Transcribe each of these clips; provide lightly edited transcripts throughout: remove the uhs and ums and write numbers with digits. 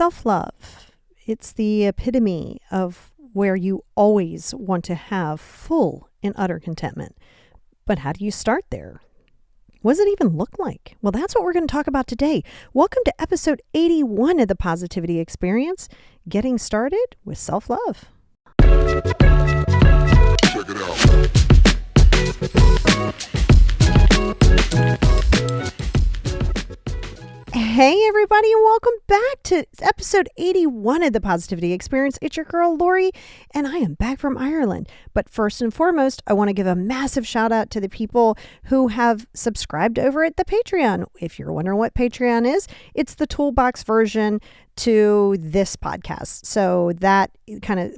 Self-love. It's the epitome of where you always want to have full and utter contentment. But how do you start there? What does it even look like? Well, that's what we're going to talk about today. Welcome to episode 81 of the Positivity Experience, getting started with self-love. Check it out. Hey everybody, and welcome back to episode 81 of the Positivity Experience. It's your girl Lori, and I am back from Ireland. But first and foremost, I want to give a massive shout out to the people who have subscribed over at the Patreon. If you're wondering what Patreon is, it's the toolbox version to this podcast. So that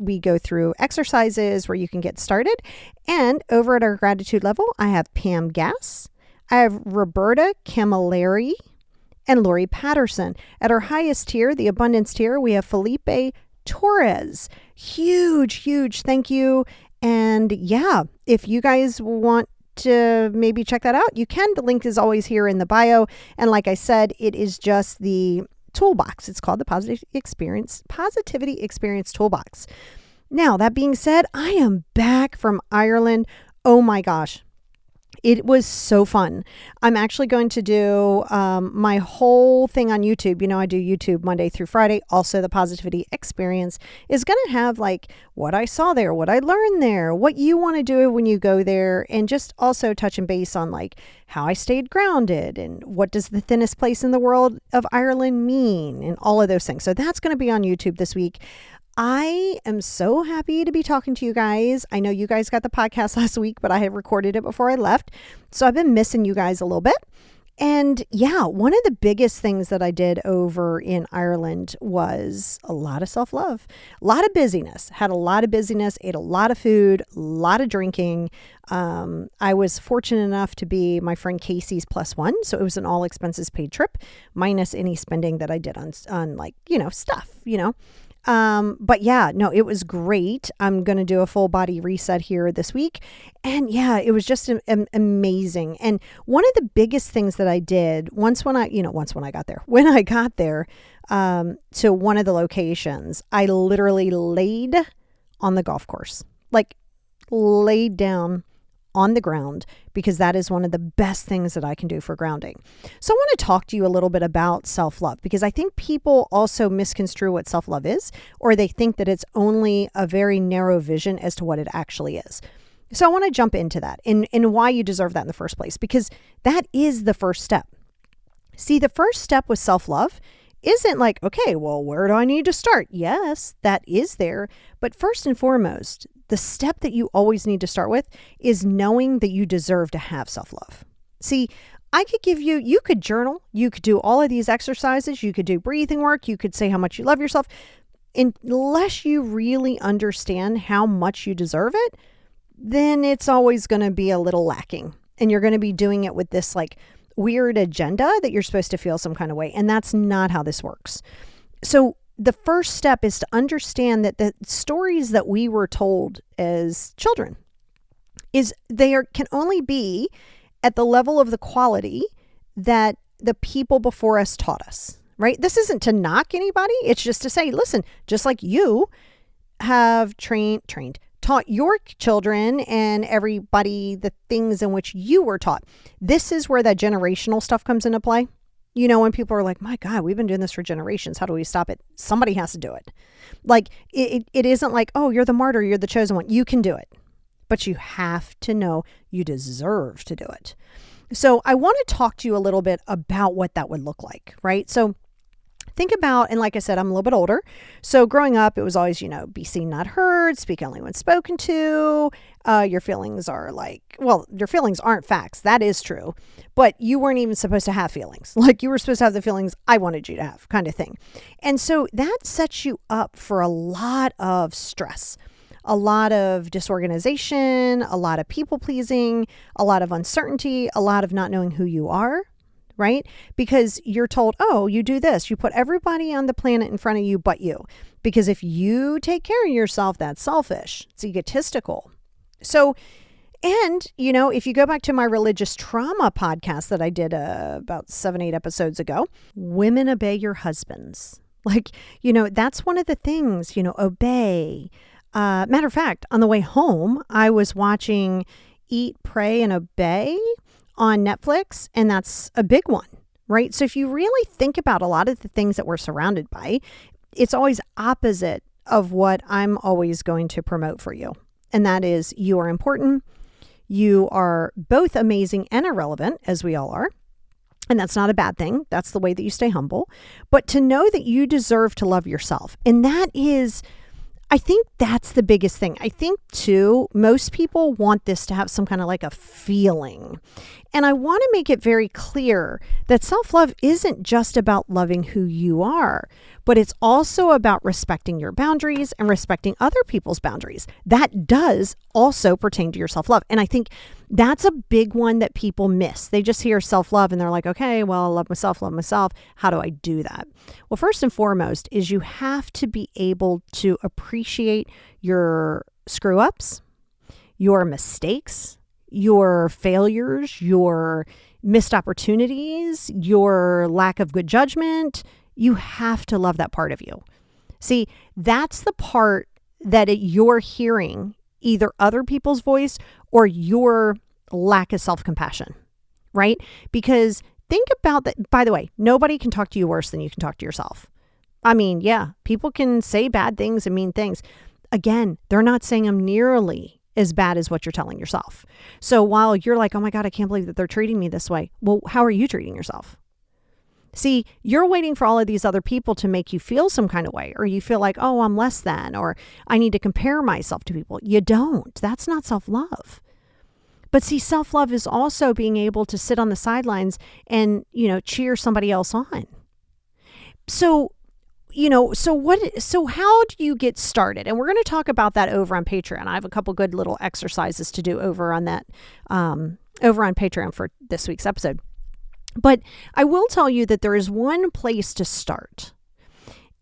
we go through exercises where you can get started. And over at our gratitude level, I have Pam Gass, I have Roberta Camilleri, and Lori Patterson. At our highest tier, the abundance tier, we have Felipe Torres. Huge thank you. And yeah, if you guys want to maybe check that out, you can. The link is always here in the bio. And like I said, it is just the toolbox. It's called the Positivity Experience Toolbox. Now, that being said, I am back from Ireland. Oh my gosh. It was so fun. I'm actually going to do my whole thing on YouTube. You know, I do YouTube Monday through Friday. Also, the Positivity Experience is going to have like what I saw there, what I learned there, what you want to do when you go there, and just also touching base on like how I stayed grounded and what does the thinnest place in the world of Ireland mean and all of those things. So that's going to be on YouTube this week. I am so happy to be talking to you guys. I know you guys got the podcast last week, but I had recorded it before I left. So I've been missing you guys a little bit. And yeah, one of the biggest things that I did over in Ireland was a lot of self-love, a lot of busyness, ate a lot of food, a lot of drinking. I was fortunate enough to be my friend Casey's +1. So it was an all expenses paid trip minus any spending that I did on like, stuff, But yeah, no, it was great. I'm going to do a full body reset here this week. And yeah, it was just amazing. And one of the biggest things that I did when I got there to one of the locations, I literally laid on the golf course, like laid down on the ground, because that is one of the best things that I can do for grounding. So I want to talk to you a little bit about self-love, because I think people also misconstrue what self-love is, or they think that it's only a very narrow vision as to what it actually is. So I want to jump into that and why you deserve that in the first place, because that is the first step. See, the first step with self-love isn't like, okay, well, where do I need to start? Yes, that is there. But first and foremost, the step that you always need to start with is knowing that you deserve to have self-love. See, I could give you could journal, you could do all of these exercises, you could do breathing work, you could say how much you love yourself. Unless you really understand how much you deserve it, then it's always going to be a little lacking. And you're going to be doing it with this like weird agenda that you're supposed to feel some kind of way. And that's not how this works. So the first step is to understand that the stories that we were told as children can only be at the level of the quality that the people before us taught us, right? This isn't to knock anybody. It's just to say, listen, just like you have taught your children and everybody the things in which you were taught. This is where that generational stuff comes into play. When people are like, my God, we've been doing this for generations. How do we stop it? Somebody has to do it. Like, it isn't like, oh, you're the martyr, you're the chosen one. You can do it. But you have to know you deserve to do it. So I want to talk to you a little bit about what that would look like, right? So think about, and like I said, I'm a little bit older. So growing up, it was always, be seen, not heard, speak only when spoken to. Your feelings are your feelings aren't facts. That is true. But you weren't even supposed to have feelings. Like you were supposed to have the feelings I wanted you to have, kind of thing. And so that sets you up for a lot of stress, a lot of disorganization, a lot of people pleasing, a lot of uncertainty, a lot of not knowing who you are. Right? Because you're told, oh, you do this. You put everybody on the planet in front of you but you. Because if you take care of yourself, that's selfish. It's egotistical. So, and, if you go back to my religious trauma podcast that I did about 7-8 episodes ago, women obey your husbands. Like, that's one of the things, obey. Matter of fact, on the way home, I was watching Eat, Pray, and Obey on Netflix, and that's a big one, right? So if you really think about a lot of the things that we're surrounded by, it's always opposite of what I'm always going to promote for you. And that is, you are important. You are both amazing and irrelevant, as we all are. And that's not a bad thing. That's the way that you stay humble. But to know that you deserve to love yourself. And that is, I think that's the biggest thing. I think too, most people want this to have some kind of like a feeling. And I want to make it very clear that self-love isn't just about loving who you are, but it's also about respecting your boundaries and respecting other people's boundaries. That does also pertain to your self-love. And I think that's a big one that people miss. They just hear self-love and they're like, okay, well, I love myself. How do I do that? Well, first and foremost is you have to be able to appreciate your screw-ups, your mistakes, your failures, your missed opportunities, your lack of good judgment. You have to love that part of you. See, that's the part that you're hearing either other people's voice or your lack of self-compassion, right? Because think about that. By the way, nobody can talk to you worse than you can talk to yourself. I mean, yeah, people can say bad things and mean things. Again, they're not saying them nearly as bad as what you're telling yourself. So while you're like, oh my God, I can't believe that they're treating me this way. Well, how are you treating yourself? See, you're waiting for all of these other people to make you feel some kind of way, or you feel like, oh, I'm less than, or I need to compare myself to people. You don't. That's not self-love. But see, self-love is also being able to sit on the sidelines and, cheer somebody else on. So how do you get started? And we're going to talk about that over on Patreon. I have a couple good little exercises to do over on that, over on Patreon for this week's episode. But I will tell you that there is one place to start.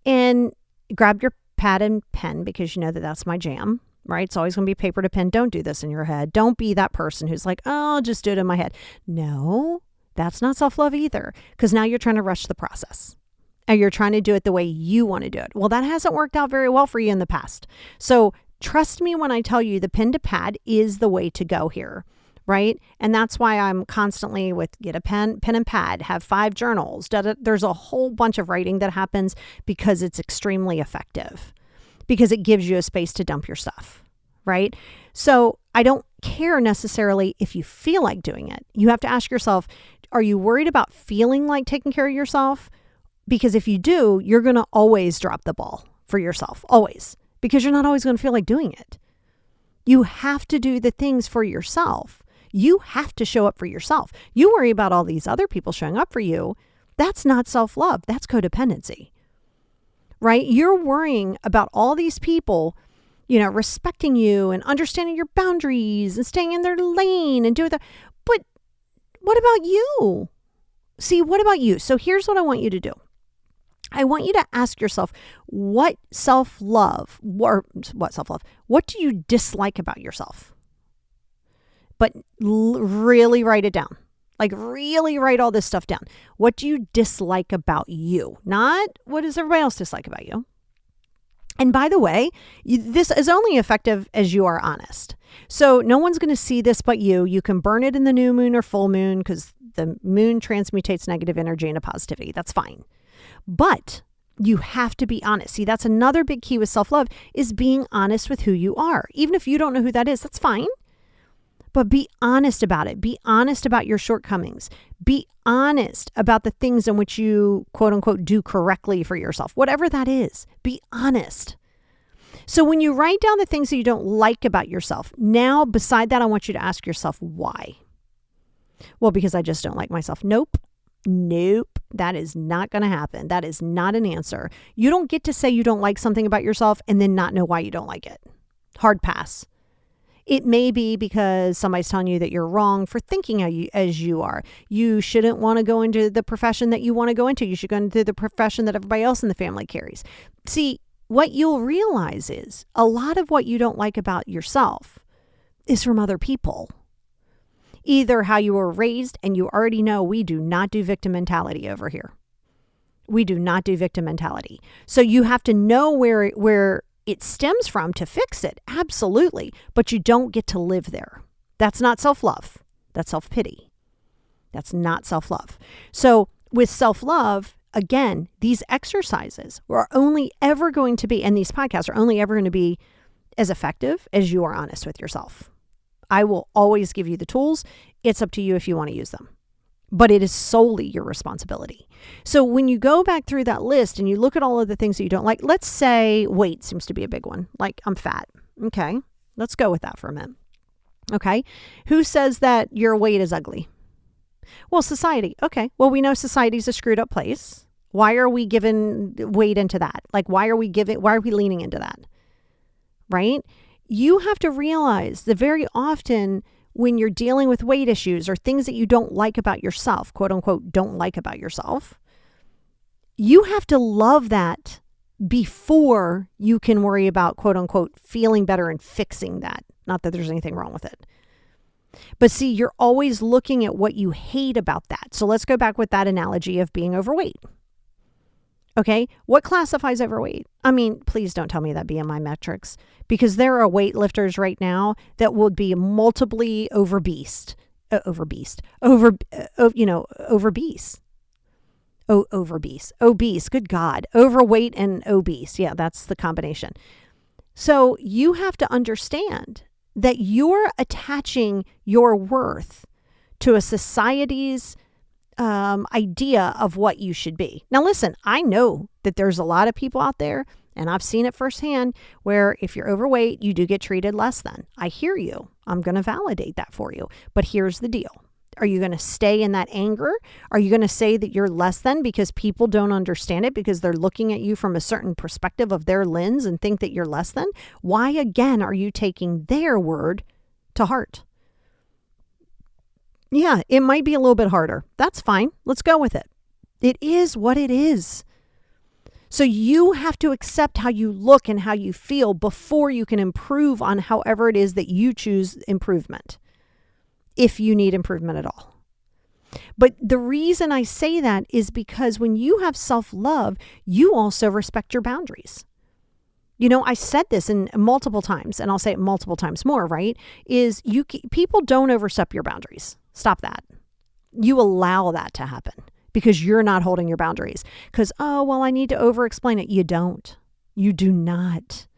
And grab your pad and pen, because you know that that's my jam, right? It's always going to be paper to pen. Don't do this in your head. Don't be that person who's like, oh, I'll just do it in my head. No, that's not self-love either, because now you're trying to rush the process. And you're trying to do it the way you want to do it. Well, that hasn't worked out very well for you in the past. So trust me when I tell you the pen to pad is the way to go here, right? And that's why I'm constantly with get a pen and pad, have 5 journals. There's a whole bunch of writing that happens because it's extremely effective, because it gives you a space to dump your stuff, right? So I don't care necessarily if you feel like doing it. You have to ask yourself, are you worried about feeling like taking care of yourself? Because if you do, you're going to always drop the ball for yourself, always, because you're not always going to feel like doing it. You have to do the things for yourself. You have to show up for yourself. You worry about all these other people showing up for you. That's not self-love. That's codependency, right? You're worrying about all these people, respecting you and understanding your boundaries and staying in their lane and doing that. But what about you? See, what about you? So here's what I want you to do. I want you to ask yourself, what self-love, what do you dislike about yourself? But really write it down. Like really write all this stuff down. What do you dislike about you? Not what does everybody else dislike about you? And by the way, this is only effective as you are honest. So no one's going to see this but you. You can burn it in the new moon or full moon, because the moon transmutates negative energy into positivity. That's fine. But you have to be honest. See, that's another big key with self-love, is being honest with who you are. Even if you don't know who that is, that's fine. But be honest about it. Be honest about your shortcomings. Be honest about the things in which you, quote unquote, do correctly for yourself. Whatever that is, be honest. So when you write down the things that you don't like about yourself, now beside that, I want you to ask yourself why. Well, because I just don't like myself. Nope. That is not going to happen. That is not an answer. You don't get to say you don't like something about yourself and then not know why you don't like it. Hard pass. It may be because somebody's telling you that you're wrong for thinking as you are. You shouldn't want to go into the profession that you want to go into. You should go into the profession that everybody else in the family carries. See, what you'll realize is a lot of what you don't like about yourself is from other people. Either how you were raised, and you already know we do not do victim mentality over here. We do not do victim mentality. So you have to know where it stems from to fix it. Absolutely. But you don't get to live there. That's not self-love. That's self-pity. That's not self-love. So with self-love, again, these exercises are only ever going to be, and these podcasts are only ever going to be as effective as you are honest with yourself. I will always give you the tools. It's up to you if you want to use them. But it is solely your responsibility. So when you go back through that list and you look at all of the things that you don't like, let's say weight seems to be a big one. Like, I'm fat. Okay, let's go with that for a minute. Okay, who says that your weight is ugly? Well, society. Okay, well, we know society's a screwed up place. Why are we giving weight into that? Like, why are we leaning into that? Right? You have to realize that very often when you're dealing with weight issues or things that you don't like about yourself, quote unquote, don't like about yourself, you have to love that before you can worry about, quote unquote, feeling better and fixing that. Not that there's anything wrong with it. But see, you're always looking at what you hate about that. So let's go back with that analogy of being overweight. Okay, what classifies overweight? I mean, please don't tell me that BMI metrics, because there are weightlifters right now that would be multiply overbeast. Obese. Obese. Good God. Overweight and obese. Yeah, that's the combination. So you have to understand that you're attaching your worth to a society's idea of what you should be. Now, listen, I know that there's a lot of people out there, and I've seen it firsthand, where if you're overweight, you do get treated less than. I hear you. I'm going to validate that for you. But here's the deal. Are you going to stay in that anger? Are you going to say that you're less than because people don't understand it, because they're looking at you from a certain perspective of their lens and think that you're less than? Why, again, are you taking their word to heart? Yeah, it might be a little bit harder. That's fine. Let's go with it. It is what it is. So you have to accept how you look and how you feel before you can improve on however it is that you choose improvement, if you need improvement at all. But the reason I say that is because when you have self-love, you also respect your boundaries. You know, I said this in multiple times, and I'll say it multiple times more, right? People don't overstep your boundaries. Stop that. You allow that to happen because you're not holding your boundaries. Because, I need to over-explain it. You don't. You do not.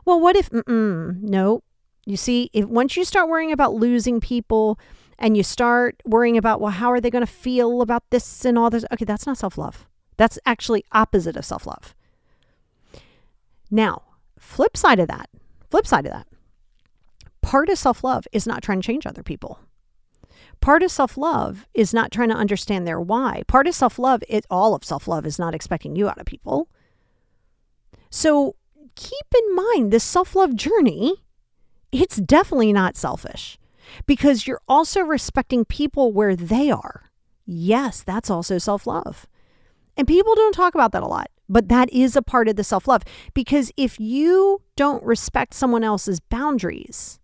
Well, what if, no. You see, once you start worrying about losing people and you start worrying about, well, how are they going to feel about this and all this? Okay, that's not self-love. That's actually opposite of self-love. Now, flip side of that, part of self-love is not trying to change other people. Part of self-love is not trying to understand their why. Part of self-love, all of self-love is not expecting you out of people. So keep in mind this self-love journey, it's definitely not selfish because you're also respecting people where they are. Yes, that's also self-love. And people don't talk about that a lot, but that is a part of the self-love, because if you don't respect someone else's boundaries,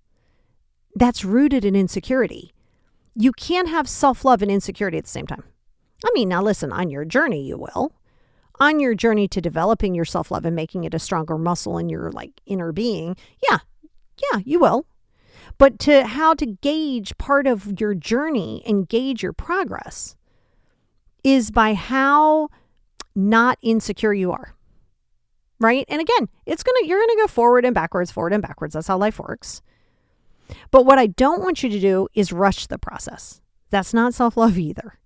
that's rooted in insecurity. You can't have self-love and insecurity at the same time. I mean, now listen, on your journey, you will. On your journey to developing your self-love and making it a stronger muscle in your inner being, yeah, you will. But how to gauge part of your journey and gauge your progress is by how not insecure you are, right? And again, you're going to go forward and backwards. That's how life works. But what I don't want you to do is rush the process. That's not self-love either,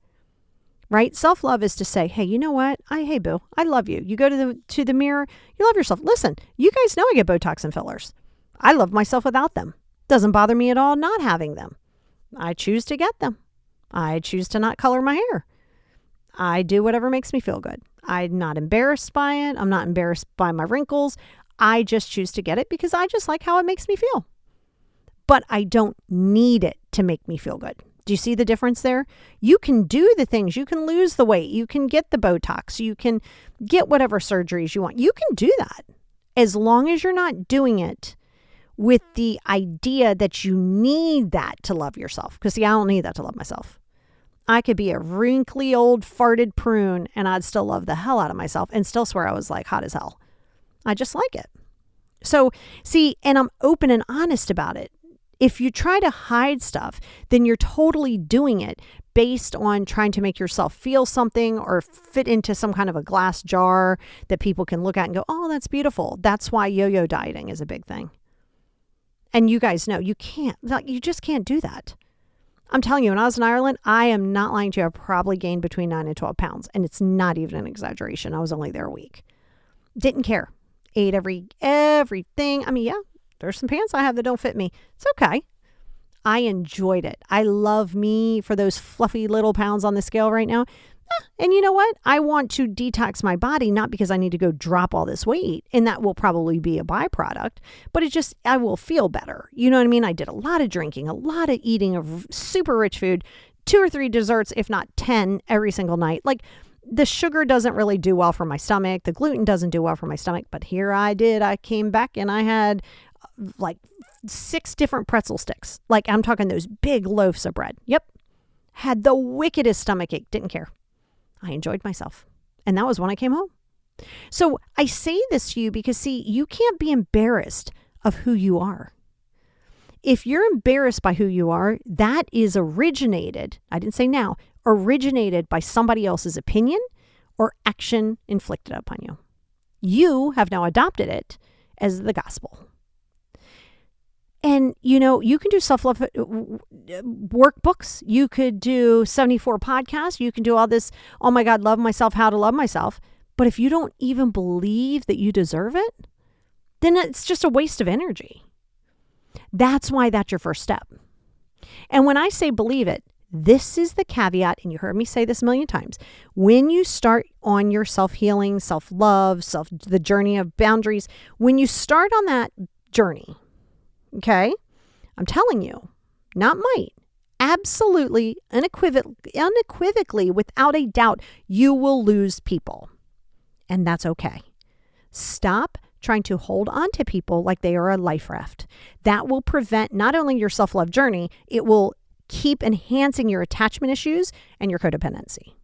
right? Self-love is to say, hey, you know what? Hey, boo, I love you. You go to the mirror, you love yourself. Listen, you guys know I get Botox and fillers. I love myself without them. Doesn't bother me at all not having them. I choose to get them. I choose to not color my hair. I do whatever makes me feel good. I'm not embarrassed by it. I'm not embarrassed by my wrinkles. I just choose to get it because I just like how it makes me feel. But I don't need it to make me feel good. Do you see the difference there? You can do the things. You can lose the weight. You can get the Botox. You can get whatever surgeries you want. You can do that as long as you're not doing it with the idea that you need that to love yourself. Because see, I don't need that to love myself. I could be a wrinkly old farted prune and I'd still love the hell out of myself and still swear I was like hot as hell. I just like it. So see, and I'm open and honest about it. If you try to hide stuff, then you're totally doing it based on trying to make yourself feel something or fit into some kind of a glass jar that people can look at and go, oh, that's beautiful. That's why yo-yo dieting is a big thing. And you guys know you just can't do that. I'm telling you, when I was in Ireland, I am not lying to you. I probably gained between 9 and 12 pounds. And it's not even an exaggeration. I was only there a week. Didn't care. Ate everything. I mean, yeah, there's some pants I have that don't fit me. It's okay. I enjoyed it. I love me for those fluffy little pounds on the scale right now. And you know what? I want to detox my body, not because I need to go drop all this weight. And that will probably be a byproduct, but I will feel better. You know what I mean? I did a lot of drinking, a lot of eating of super rich food, 2 or 3 desserts, if not 10 every single night. Like the sugar doesn't really do well for my stomach. The gluten doesn't do well for my stomach. But here I did. I came back and I had like 6 different pretzel sticks. Like I'm talking those big loaves of bread. Yep. Had the wickedest stomach ache. Didn't care. I enjoyed myself. And that was when I came home. So I say this to you because, see, you can't be embarrassed of who you are. If you're embarrassed by who you are, that is originated, I didn't say now, originated by somebody else's opinion or action inflicted upon you. You have now adopted it as the gospel. And, you know, you can do self-love workbooks. You could do 74 podcasts. You can do all this, oh my God, love myself, how to love myself. But if you don't even believe that you deserve it, then it's just a waste of energy. That's why that's your first step. And when I say believe it, this is the caveat, and you heard me say this a million times. When you start on your self-healing, self-love, the journey of boundaries, when you start on that journey, okay, I'm telling you, not might, absolutely, unequivocally, without a doubt, you will lose people. And that's okay. Stop trying to hold on to people like they are a life raft. That will prevent not only your self-love journey, it will keep enhancing your attachment issues and your codependency.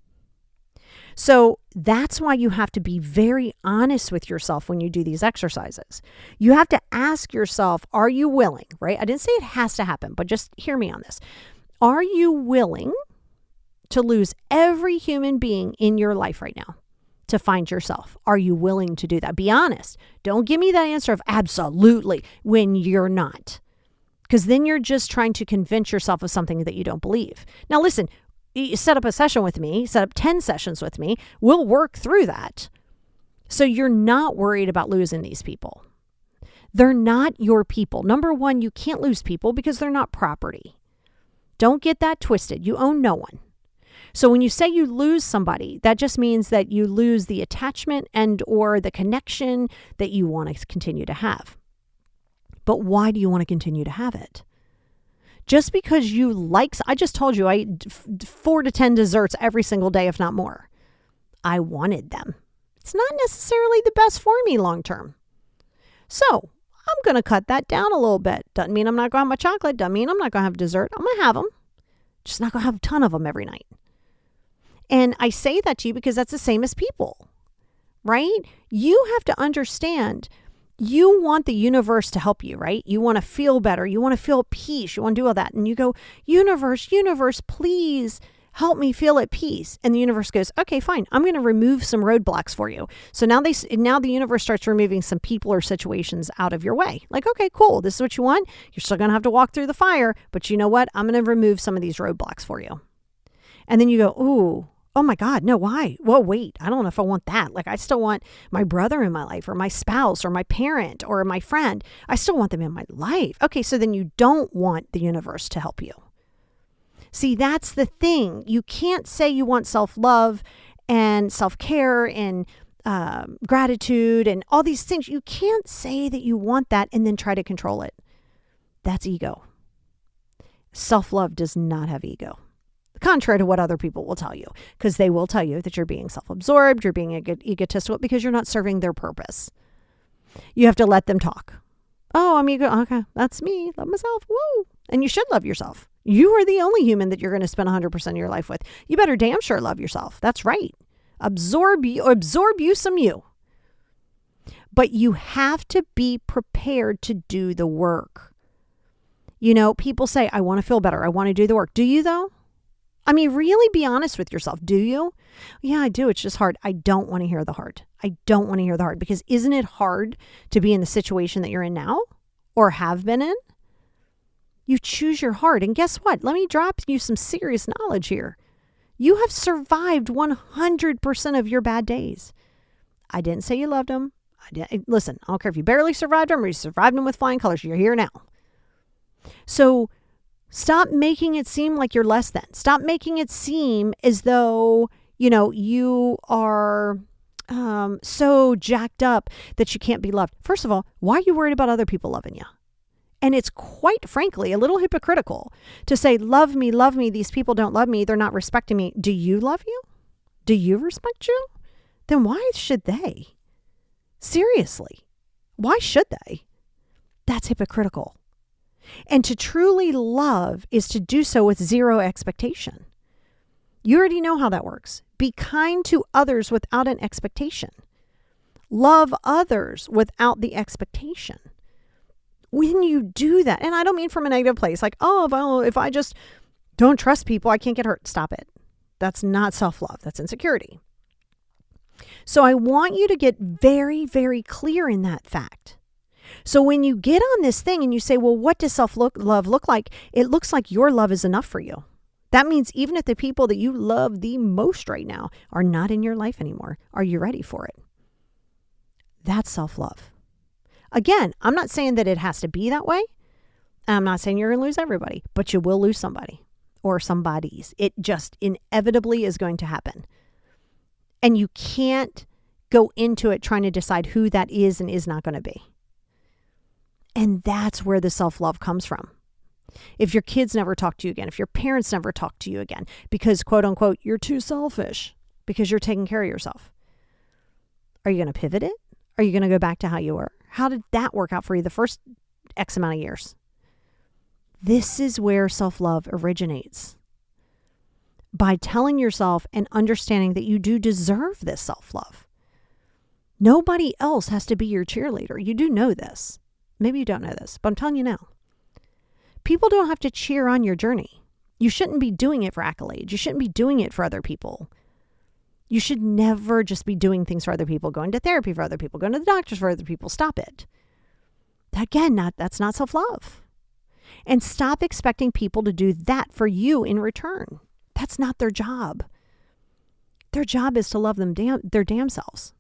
So that's why you have to be very honest with yourself when you do these exercises. You have to ask yourself, are you willing, right? I didn't say it has to happen, but just hear me on this. Are you willing to lose every human being in your life right now to find yourself? Are you willing to do that? Be honest. Don't give me that answer of absolutely when you're not. Because then you're just trying to convince yourself of something that you don't believe. Now listen, you set up a session with me, set up 10 sessions with me. We'll work through that. So you're not worried about losing these people. They're not your people. Number one, you can't lose people because they're not property. Don't get that twisted. You own no one. So when you say you lose somebody, that just means that you lose the attachment and or the connection that you want to continue to have. But why do you want to continue to have it? Just because you like, I just told you I eat 4 to 10 desserts every single day, if not more. I wanted them. It's not necessarily the best for me long term. So I'm going to cut that down a little bit. Doesn't mean I'm not going to have my chocolate. Doesn't mean I'm not going to have dessert. I'm going to have them. Just not going to have a ton of them every night. And I say that to you because that's the same as people, right? You have to understand. You want the universe to help you, right? You want to feel better. You want to feel peace. You want to do all that. And you go, universe, please help me feel at peace. And the universe goes, okay, fine. I'm going to remove some roadblocks for you. So now the universe starts removing some people or situations out of your way. Like, okay, cool. This is what you want. You're still going to have to walk through the fire. But you know what? I'm going to remove some of these roadblocks for you. And then you go, ooh. Oh my God, no, why? Well, wait, I don't know if I want that. Like I still want my brother in my life or my spouse or my parent or my friend. I still want them in my life. Okay, so then you don't want the universe to help you. See, that's the thing. You can't say you want self-love and self-care and gratitude and all these things. You can't say that you want that and then try to control it. That's ego. Self-love does not have ego. Contrary to what other people will tell you, because they will tell you that you're being self-absorbed, you're being egotistical because you're not serving their purpose. You have to let them talk. Oh, I'm ego. Okay, that's me. Love myself. Woo. And you should love yourself. You are the only human that you're going to spend 100% of your life with. You better damn sure love yourself. That's right. Absorb you some you. But you have to be prepared to do the work. You know, people say, I want to feel better. I want to do the work. Do you though? I mean, really be honest with yourself. Do you? Yeah, I do. It's just hard. I don't want to hear the hard. I don't want to hear the hard, because isn't it hard to be in the situation that you're in now or have been in? You choose your hard. And guess what? Let me drop you some serious knowledge here. You have survived 100% of your bad days. I didn't say you loved them. Listen, I don't care if you barely survived them or you survived them with flying colors. You're here now. So stop making it seem like you're less than. Stop making it seem as though, you are so jacked up that you can't be loved. First of all, why are you worried about other people loving you? And it's quite frankly a little hypocritical to say, love me, these people don't love me, they're not respecting me. Do you love you? Do you respect you? Then why should they? Seriously, why should they? That's hypocritical. And to truly love is to do so with zero expectation. You already know how that works. Be kind to others without an expectation. Love others without the expectation. When you do that, and I don't mean from a negative place, like, if I just don't trust people, I can't get hurt. Stop it. That's not self-love. That's insecurity. So I want you to get very, very clear in that fact. So when you get on this thing and you say, well, what does self-love look like? It looks like your love is enough for you. That means even if the people that you love the most right now are not in your life anymore, are you ready for it? That's self-love. Again, I'm not saying that it has to be that way. I'm not saying you're going to lose everybody, but you will lose somebody or somebodies. It just inevitably is going to happen. And you can't go into it trying to decide who that is and is not going to be. And that's where the self-love comes from. If your kids never talk to you again, if your parents never talk to you again, because quote unquote, you're too selfish because you're taking care of yourself. Are you going to pivot it? Are you going to go back to how you were? How did that work out for you the first X amount of years? This is where self-love originates. By telling yourself and understanding that you do deserve this self-love. Nobody else has to be your cheerleader. You do know this. Maybe you don't know this, but I'm telling you now. People don't have to cheer on your journey. You shouldn't be doing it for accolades. You shouldn't be doing it for other people. You should never just be doing things for other people, going to therapy for other people, going to the doctors for other people. Stop it. That's not self-love. And stop expecting people to do that for you in return. That's not their job. Their job is to love their damn selves.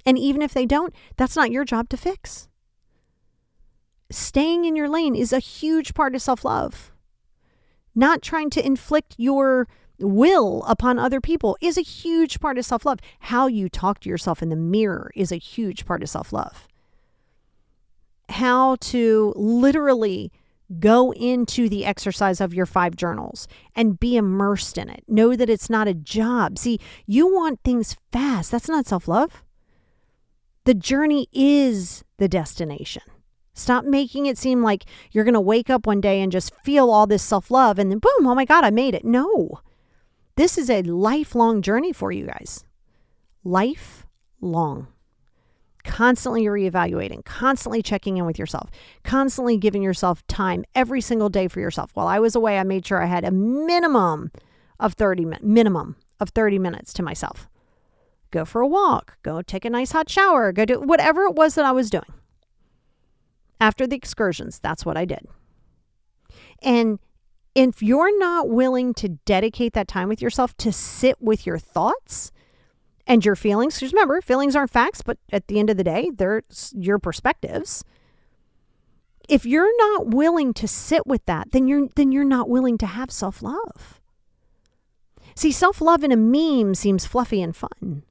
And even if they don't, that's not your job to fix. Staying in your lane is a huge part of self-love. Not trying to inflict your will upon other people is a huge part of self-love. How you talk to yourself in the mirror is a huge part of self-love. How to literally go into the exercise of your 5 journals and be immersed in it. Know that it's not a job. See, you want things fast. That's not self-love. The journey is the destination. Stop making it seem like you're going to wake up one day and just feel all this self-love and then boom, oh my God, I made it. No, this is a lifelong journey for you guys. Lifelong. Constantly reevaluating, constantly checking in with yourself, constantly giving yourself time every single day for yourself. While I was away, I made sure I had a minimum of 30 minutes to myself. Go for a walk, go take a nice hot shower, go do whatever it was that I was doing. After the excursions, that's what I did. And if you're not willing to dedicate that time with yourself to sit with your thoughts and your feelings, because remember, feelings aren't facts, but at the end of the day, they're your perspectives. If you're not willing to sit with that, then you're not willing to have self-love. See, self-love in a meme seems fluffy and fun.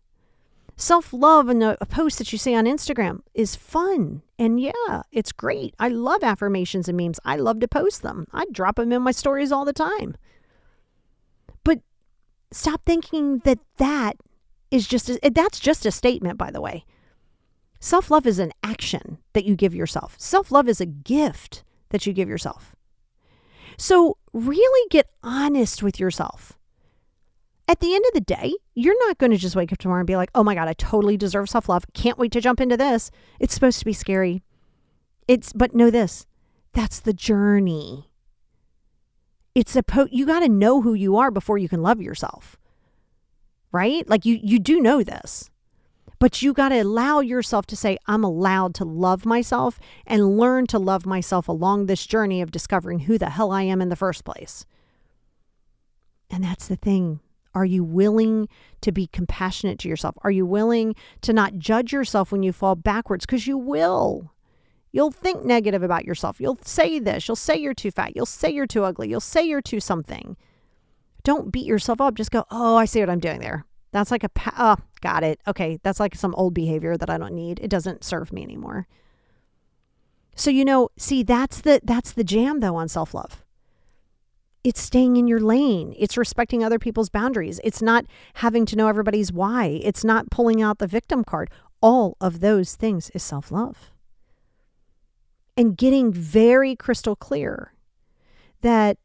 Self-love in a post that you see on Instagram is fun. And yeah, it's great. I love affirmations and memes. I love to post them. I drop them in my stories all the time. But stop thinking that is that's just a statement, by the way. Self-love is an action that you give yourself. Self-love is a gift that you give yourself. So really get honest with yourself. At the end of the day, you're not going to just wake up tomorrow and be like, oh my God, I totally deserve self-love. Can't wait to jump into this. It's supposed to be scary. But know this, that's the journey. You got to know who you are before you can love yourself, right? Like you do know this, but you got to allow yourself to say, I'm allowed to love myself and learn to love myself along this journey of discovering who the hell I am in the first place. And that's the thing. Are you willing to be compassionate to yourself? Are you willing to not judge yourself when you fall backwards? Because you will. You'll think negative about yourself. You'll say this. You'll say you're too fat. You'll say you're too ugly. You'll say you're too something. Don't beat yourself up. Just go, oh, I see what I'm doing there. That's like got it. Okay, that's like some old behavior that I don't need. It doesn't serve me anymore. So, see, that's the jam though on self-love. It's staying in your lane. It's respecting other people's boundaries. It's not having to know everybody's why. It's not pulling out the victim card. All of those things is self-love. And getting very crystal clear that,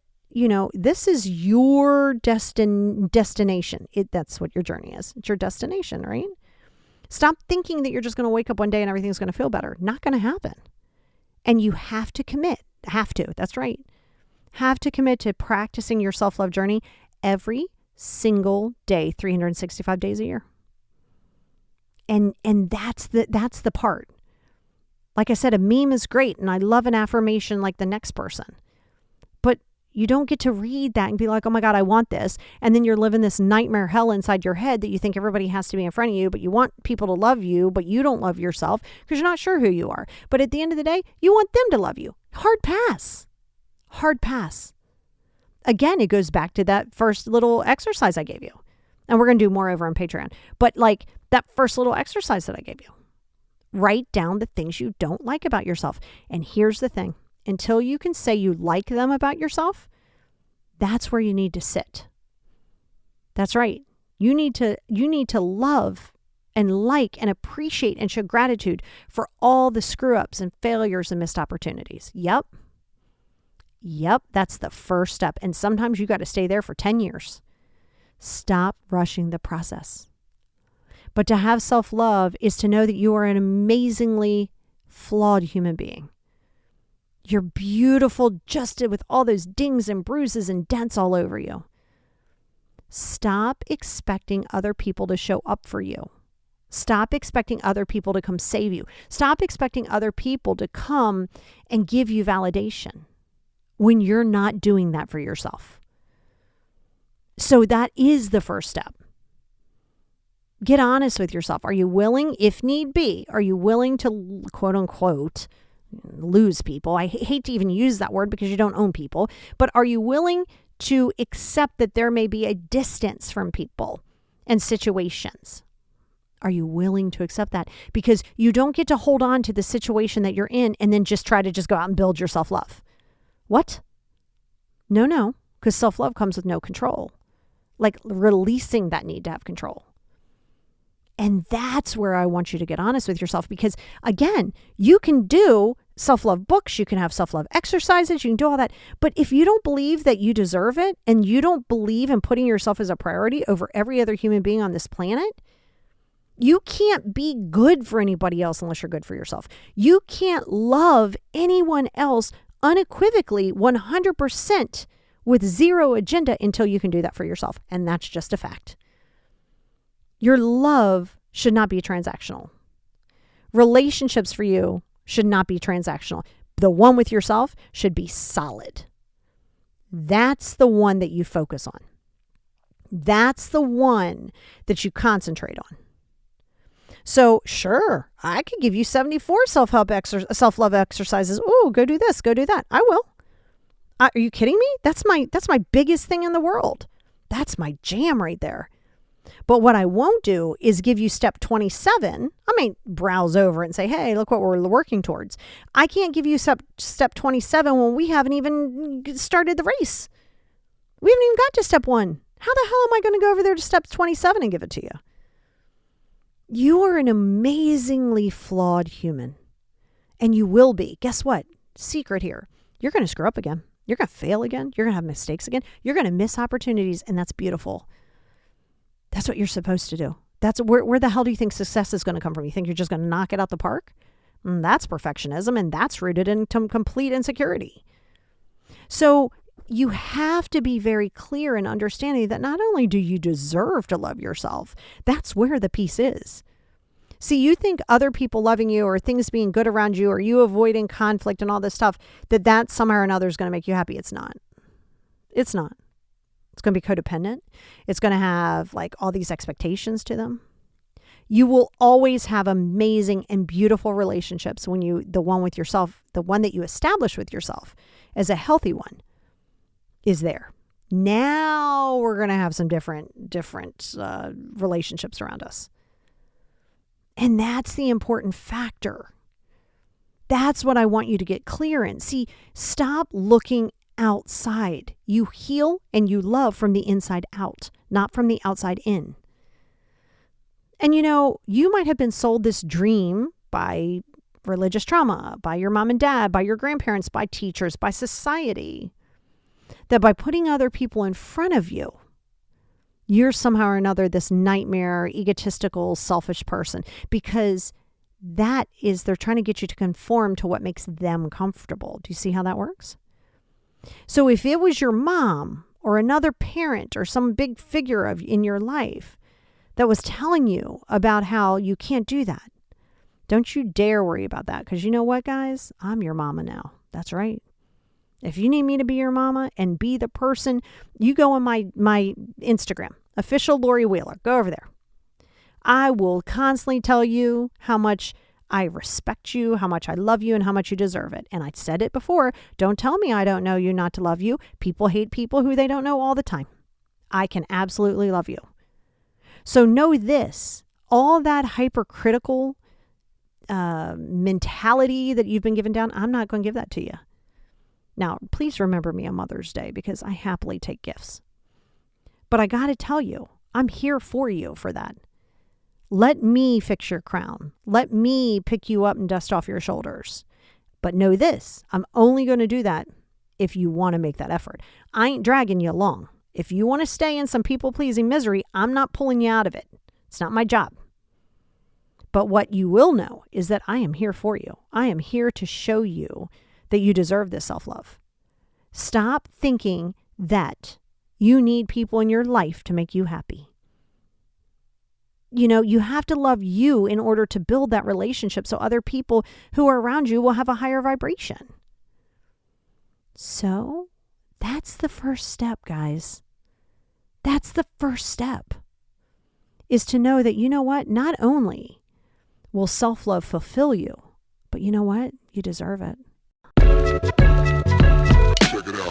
this is your destination. That's what your journey is. It's your destination, right? Stop thinking that you're just going to wake up one day and everything's going to feel better. Not going to happen. And you have to commit. That's right. Have to commit to practicing your self-love journey every single day, 365 days a year. And that's the part. Like I said, a meme is great and I love an affirmation like the next person. But you don't get to read that and be like, oh my God, I want this. And then you're living this nightmare hell inside your head that you think everybody has to be in front of you, but you want people to love you, but you don't love yourself because you're not sure who you are. But at the end of the day, you want them to love you. Hard pass. Again, it goes back to that first little exercise I gave you. And we're going to do more over on Patreon. But like that first little exercise that I gave you. Write down the things you don't like about yourself. And here's the thing. Until you can say you like them about yourself, that's where you need to sit. That's right. You need to love and like and appreciate and show gratitude for all the screw ups and failures and missed opportunities. Yep, that's the first step. And sometimes you got to stay there for 10 years. Stop rushing the process. But to have self-love is to know that you are an amazingly flawed human being. You're beautiful just with all those dings and bruises and dents all over you. Stop expecting other people to show up for you. Stop expecting other people to come save you. Stop expecting other people to come and give you validation when you're not doing that for yourself. So that is the first step. Get honest with yourself. Are you willing, if need be, are you willing to, quote unquote, lose people? I hate to even use that word because you don't own people, but are you willing to accept that there may be a distance from people and situations? Are you willing to accept that? Because you don't get to hold on to the situation that you're in and then just try to just go out and build your self-love. What? No, because self-love comes with no control. Like releasing that need to have control. And that's where I want you to get honest with yourself because, again, you can do self-love books, you can have self-love exercises, you can do all that. But if you don't believe that you deserve it and you don't believe in putting yourself as a priority over every other human being on this planet, you can't be good for anybody else unless you're good for yourself. You can't love anyone else unequivocally 100% with zero agenda until you can do that for yourself. And that's just a fact. Your love should not be transactional. Relationships for you should not be transactional. The one with yourself should be solid. That's the one that you focus on. That's the one that you concentrate on. So sure, I could give you 74 self-love exercises. Oh, go do this, go do that. I will. Are you kidding me? That's my biggest thing in the world. That's my jam right there. But what I won't do is give you step 27. I may browse over it and say, hey, look what we're working towards. I can't give you step 27 when we haven't even started the race. We haven't even got to step 1. How the hell am I going to go over there to step 27 and give it to you? You are an amazingly flawed human. And you will be. Guess what? Secret here. You're going to screw up again. You're going to fail again. You're going to have mistakes again. You're going to miss opportunities, and that's beautiful. That's what you're supposed to do. That's where the hell do you think success is going to come from? You think you're just going to knock it out the park? That's perfectionism, and that's rooted in complete insecurity. So you have to be very clear in understanding that not only do you deserve to love yourself, that's where the piece is. See, you think other people loving you or things being good around you or you avoiding conflict and all this stuff, that somehow or another is going to make you happy. It's not. It's not. It's going to be codependent. It's going to have like all these expectations to them. You will always have amazing and beautiful relationships when the one with yourself, the one that you establish with yourself as a healthy one is there. Now we're going to have some different relationships around us. And that's the important factor. That's what I want you to get clear in. See, stop looking outside. You heal and you love from the inside out, not from the outside in. And you might have been sold this dream by religious trauma, by your mom and dad, by your grandparents, by teachers, by society, that by putting other people in front of you, you're somehow or another this nightmare, egotistical, selfish person, because they're trying to get you to conform to what makes them comfortable. Do you see how that works? So if it was your mom or another parent or some big figure in your life that was telling you about how you can't do that, don't you dare worry about that. Because you know what, guys? I'm your mama now. That's right. If you need me to be your mama and be the person, you go on my Instagram, official Lori Wheeler. Go over there. I will constantly tell you how much I respect you, how much I love you, and how much you deserve it. And I said it before. Don't tell me I don't know you not to love you. People hate people who they don't know all the time. I can absolutely love you. So know this, all that hypercritical mentality that you've been given down, I'm not going to give that to you. Now, please remember me on Mother's Day because I happily take gifts. But I got to tell you, I'm here for you for that. Let me fix your crown. Let me pick you up and dust off your shoulders. But know this, I'm only going to do that if you want to make that effort. I ain't dragging you along. If you want to stay in some people-pleasing misery, I'm not pulling you out of it. It's not my job. But what you will know is that I am here for you. I am here to show you that you deserve this self-love. Stop thinking that you need people in your life to make you happy. You have to love you in order to build that relationship so other people who are around you will have a higher vibration. So that's the first step, guys. That's the first step, is to know that, you know what? Not only will self-love fulfill you, but you know what? You deserve it. Check it out.